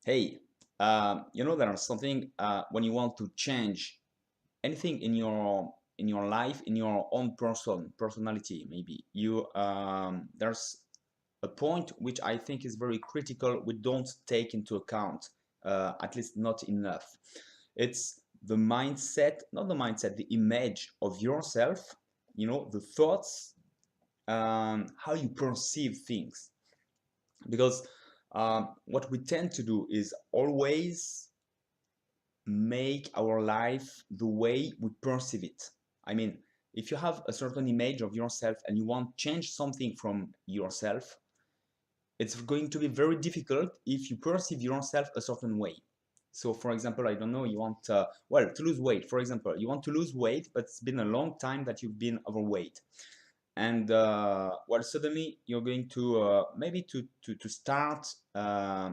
Hey, there's something when you want to change anything in your life, in your own personality, maybe you there's a point which I think is very critical. We don't take into account, at least not enough. It's the mindset, not the mindset, the image of yourself. The thoughts, how you perceive things, because what we tend to do is always make our life the way we perceive it. I mean, if you have a certain image of yourself and you want to change something from yourself, it's going to be very difficult if you perceive yourself a certain way. So, for example, I don't know, you want, to lose weight. For example, you want to lose weight, but it's been a long time that you've been overweight. And suddenly you're going to maybe to start uh,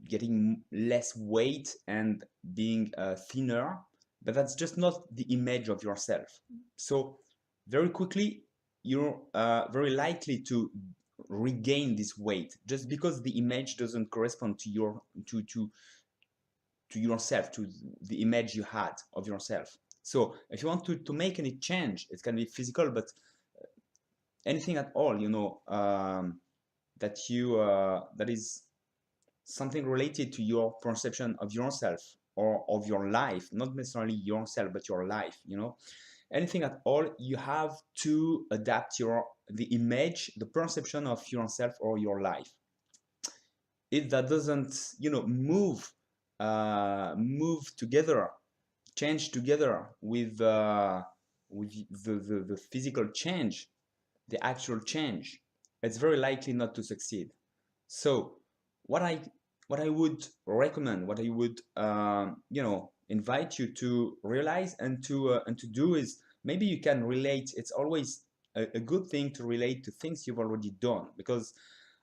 getting less weight and being thinner, but that's just not the image of yourself. So very quickly you're very likely to regain this weight just because the image doesn't correspond to your to yourself, to the image you had of yourself. So if you want to make any change, it can be physical, but anything at all, that is something related to your perception of yourself or of your life, not necessarily yourself, but your life, anything at all, you have to adapt the image, the perception of yourself or your life. If that doesn't, move together, change together with the physical change, the actual change, it's very likely not to succeed. So what I what I would recommend, what I would invite you to realize and to do is, maybe you can relate. It's always a good thing to relate to things you've already done, because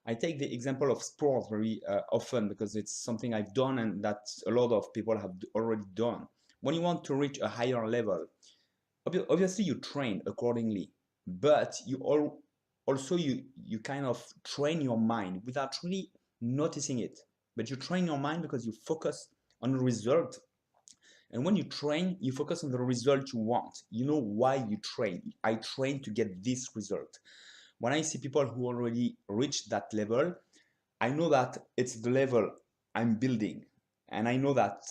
I take the example of sports very often because it's something I've done and that a lot of people have already done. When you want to reach a higher level, obviously you train accordingly, but also you kind of train your mind without really noticing it. But you train your mind because you focus on the result. And when you train, you focus on the result you want. You know why you train. I train to get this result. When I see people who already reached that level, I know that it's the level I'm building. And I know that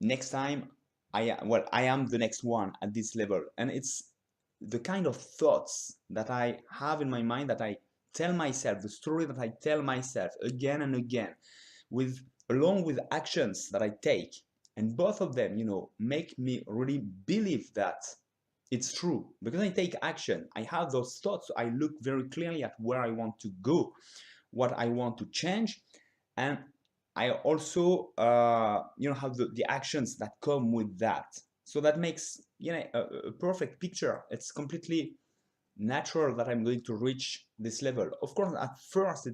next time I am the next one at this level. And it's the kind of thoughts that I have in my mind, that I tell myself, the story that I tell myself again and again, with along with actions that I take. And both of them, make me really believe that it's true. Because I take action, I have those thoughts, so I look very clearly at where I want to go, what I want to change, and I also have the actions that come with that. So that makes a perfect picture. It's completely natural that I'm going to reach this level. Of course, at first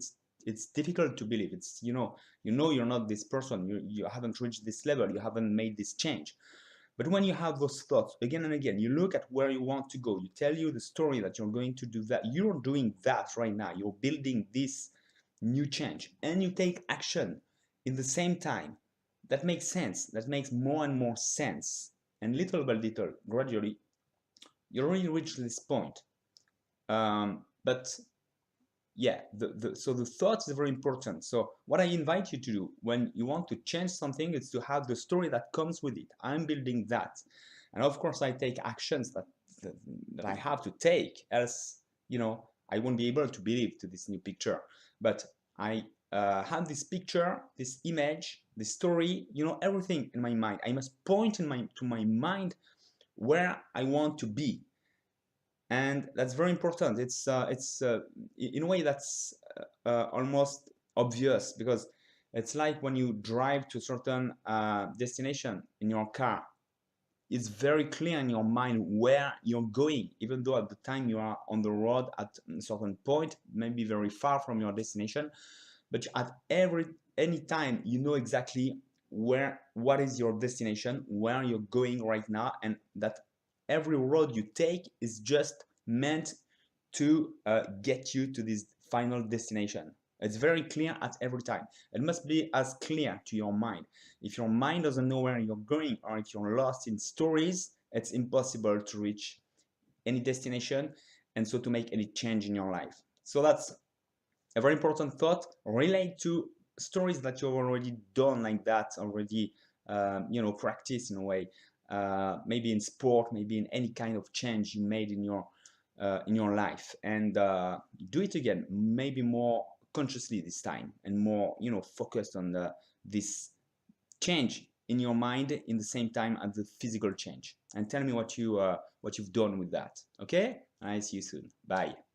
it's difficult to believe. It's you're not this person. You haven't reached this level. You haven't made this change. But when you have those thoughts again and again, you look at where you want to go. You tell you the story that you're going to do that. You're doing that right now. You're building this new change, and you take action in the same time. That makes sense. That makes more and more sense. And little by little, gradually, you already reach this point. But yeah, so the thought is very important. So what I invite you to do when you want to change something is to have the story that comes with it. I'm building that. And of course, I take actions that I have to take, else, I won't be able to believe to this new picture. But I have this picture, this image, this story, everything in my mind. I must point to my mind where I want to be, and that's very important. It's in a way that's almost obvious, because it's like when you drive to a certain destination in your car. It's very clear in your mind where you're going, even though at the time you are on the road at a certain point, maybe very far from your destination, but at any time you know exactly what is your destination, where you're going right now, and that every road you take is just meant to get you to this final destination. It's very clear at every time. It must be as clear to your mind. If your mind doesn't know where you're going, or if you're lost in stories, it's impossible to reach any destination, and so to make any change in your life. So that's a very important thought. Relate to stories that you've already done like that, already practice in a way, maybe in sport, maybe in any kind of change you made in your life, and do it again, maybe more consciously this time, and more focused on this change in your mind in the same time as the physical change. And tell me what you've done with that. Okay, I see you soon. Bye.